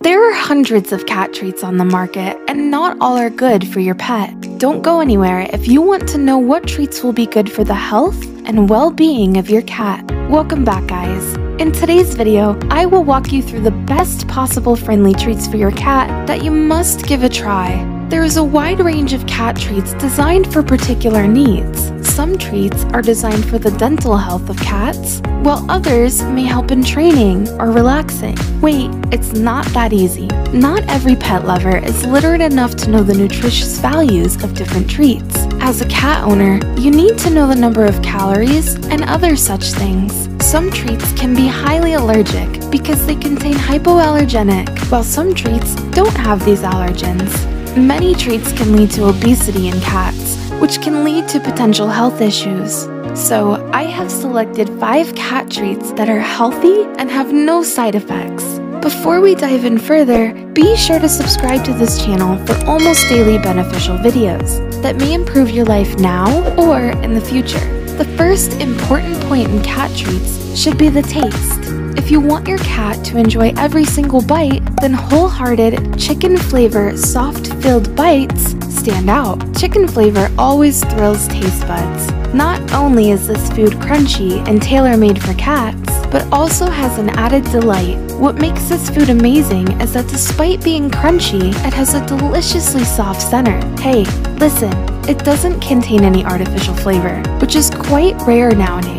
There are hundreds of cat treats on the market, and not all are good for your pet. Don't go anywhere if you want to know what treats will be good for the health and well-being of your cat. Welcome back, guys. In today's video, I will walk you through the best possible friendly treats for your cat that you must give a try. There is a wide range of cat treats designed for particular needs. Some treats are designed for the dental health of cats, while others may help in training or relaxing. Wait, it's not that easy. Not every pet lover is literate enough to know the nutritious values of different treats. As a cat owner, you need to know the number of calories and other such things. Some treats can be highly allergic because they contain hypoallergenic, while some treats don't have these allergens. Many treats can lead to obesity in cats, which can lead to potential health issues. So, I have selected 5 cat treats that are healthy and have no side effects. Before we dive in further, be sure to subscribe to this channel for almost daily beneficial videos that may improve your life now or in the future. The first important point in cat treats should be the taste. If you want your cat to enjoy every single bite, then Wholehearted chicken flavor soft-filled bites stand out. Chicken flavor always thrills taste buds. Not only is this food crunchy and tailor-made for cats, but also has an added delight. What makes this food amazing is that despite being crunchy, it has a deliciously soft center. Hey, listen, it doesn't contain any artificial flavor, which is quite rare nowadays.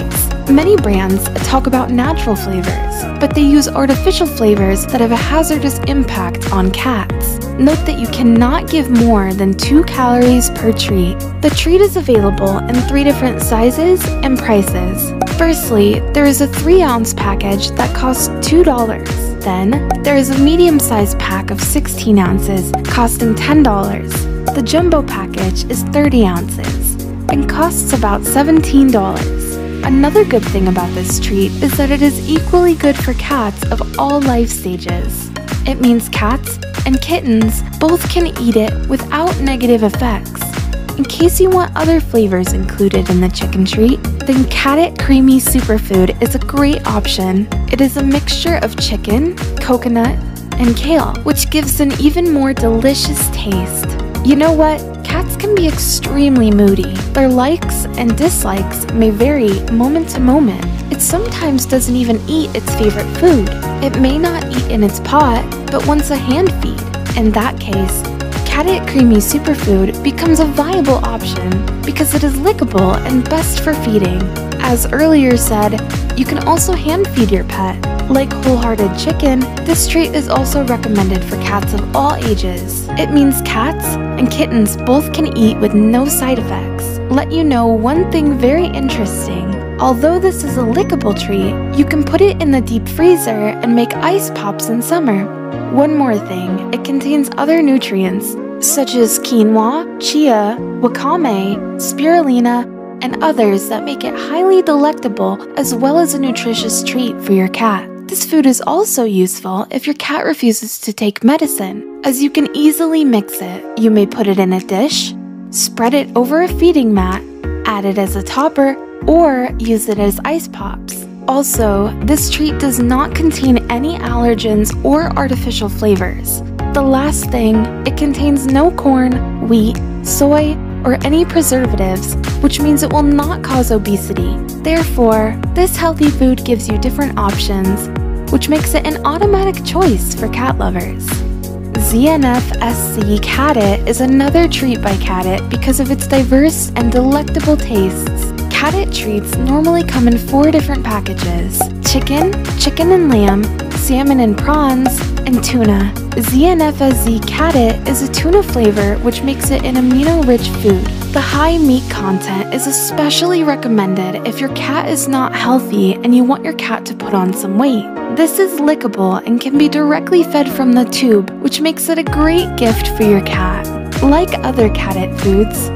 Many brands talk about natural flavors, but they use artificial flavors that have a hazardous impact on cats. Note that you cannot give more than 2 calories per treat. The treat is available in 3 different sizes and prices. Firstly, there is a 3-ounce package that costs $2. Then, there is a medium-sized pack of 16 ounces costing $10. The jumbo package is 30 ounces and costs about $17. Another good thing about this treat is that it is equally good for cats of all life stages. It means cats and kittens both can eat it without negative effects. In case you want other flavors included in the chicken treat, then Catit Creamy Superfood is a great option. It is a mixture of chicken, coconut, and kale, which gives an even more delicious taste. You know what? Cats can be extremely moody. Their likes and dislikes may vary moment to moment. It sometimes doesn't even eat its favorite food. It may not eat in its pot, but wants a hand feed. In that case, Catit Creamy Superfood becomes a viable option because it is lickable and best for feeding. As earlier said, you can also hand feed your pet. Like Wholehearted chicken, this treat is also recommended for cats of all ages. It means cats and kittens both can eat with no side effects. Let you know one thing very interesting. Although this is a lickable treat, you can put it in the deep freezer and make ice pops in summer. One more thing, it contains other nutrients such as quinoa, chia, wakame, spirulina, and others that make it highly delectable as well as a nutritious treat for your cat. This food is also useful if your cat refuses to take medicine, as you can easily mix it. You may put it in a dish, spread it over a feeding mat, add it as a topper, or use it as ice pops. Also, this treat does not contain any allergens or artificial flavors. The last thing, it contains no corn, wheat, soy, or any preservatives, which means it will not cause obesity. Therefore, this healthy food gives you different options, which makes it an automatic choice for cat lovers. ZNFSZ Catit is another treat by Catit because of its diverse and delectable tastes. Catit treats normally come in 4 different packages: chicken, chicken and lamb, salmon and prawns, and tuna. ZNFSZ Catit is a tuna flavor which makes it an amino-rich food. The high meat content is especially recommended if your cat is not healthy and you want your cat to put on some weight. This is lickable and can be directly fed from the tube, which makes it a great gift for your cat. Like other Catit foods,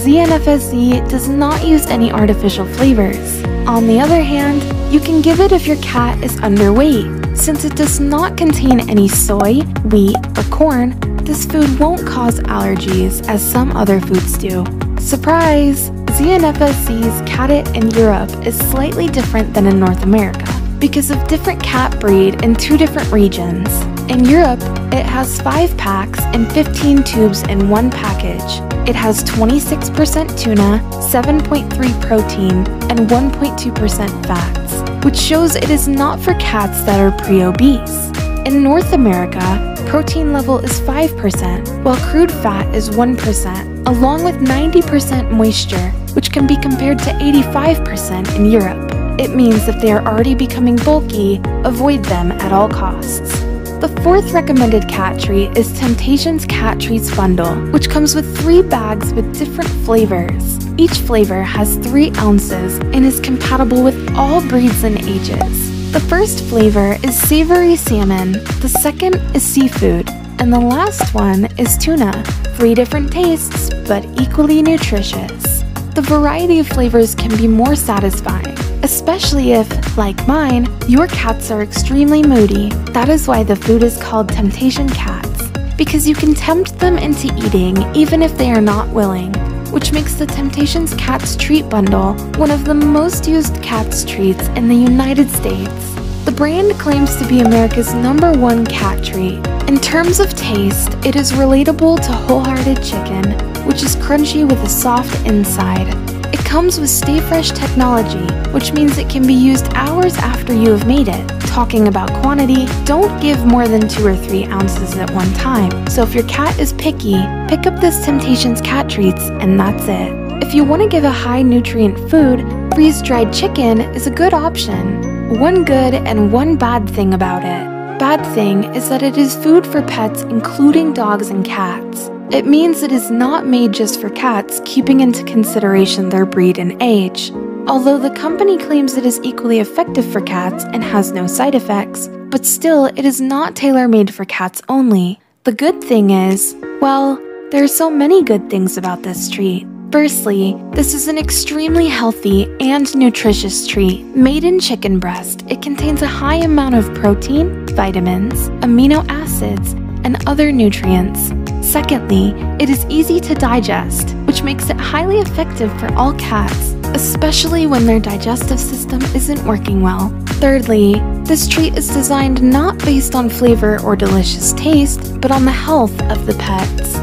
ZNFSZ does not use any artificial flavors. On the other hand, you can give it if your cat is underweight. Since it does not contain any soy, wheat, or corn, this food won't cause allergies as some other foods do. Surprise! ZNFSZ's Catit in Europe is slightly different than in North America because of different cat breed in 2 different regions. In Europe, it has 5 packs and 15 tubes in one package. It has 26% tuna, 7.3 protein, and 1.2% fats, which shows it is not for cats that are pre-obese. In North America, protein level is 5%, while crude fat is 1%, along with 90% moisture, which can be compared to 85% in Europe. It means if they are already becoming bulky, avoid them at all costs. The 4th recommended cat treat is Temptations Cat Treats Bundle, which comes with 3 bags with different flavors. Each flavor has 3 ounces and is compatible with all breeds and ages. The first flavor is savory salmon, the second is seafood, and the last one is tuna. 3 different tastes, but equally nutritious. The variety of flavors can be more satisfying, especially if, like mine, your cats are extremely moody. That is why the food is called Temptation Cats, because you can tempt them into eating even if they are not willing, which makes the Temptations Cats Treat Bundle one of the most used cats treats in the United States. The brand claims to be America's #1 cat treat. In terms of taste, it is relatable to Wholehearted chicken, which is crunchy with a soft inside. It comes with Stay Fresh technology, which means it can be used hours after you have made it. Talking about quantity, don't give more than 2 or 3 ounces at one time. So if your cat is picky, pick up this Temptations Cat Treats and that's it. If you want to give a high nutrient food, freeze-dried chicken is a good option. One good and one bad thing about it. Bad thing is that it is food for pets including dogs and cats. It means it is not made just for cats, keeping into consideration their breed and age. Although the company claims it is equally effective for cats and has no side effects, but still it is not tailor-made for cats only. The good thing is, well, there are so many good things about this treat. Firstly, this is an extremely healthy and nutritious treat. Made in chicken breast, it contains a high amount of protein, vitamins, amino acids, and other nutrients. Secondly, it is easy to digest, which makes it highly effective for all cats, especially when their digestive system isn't working well. Thirdly, this treat is designed not based on flavor or delicious taste, but on the health of the pets.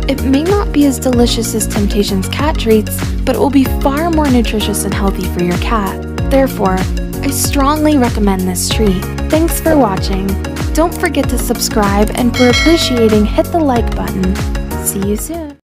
It may not be as delicious as Temptations Cat Treats, but it will be far more nutritious and healthy for your cat. Therefore, I strongly recommend this treat. Thanks for watching. Don't forget to subscribe, and for appreciating, hit the like button. See you soon.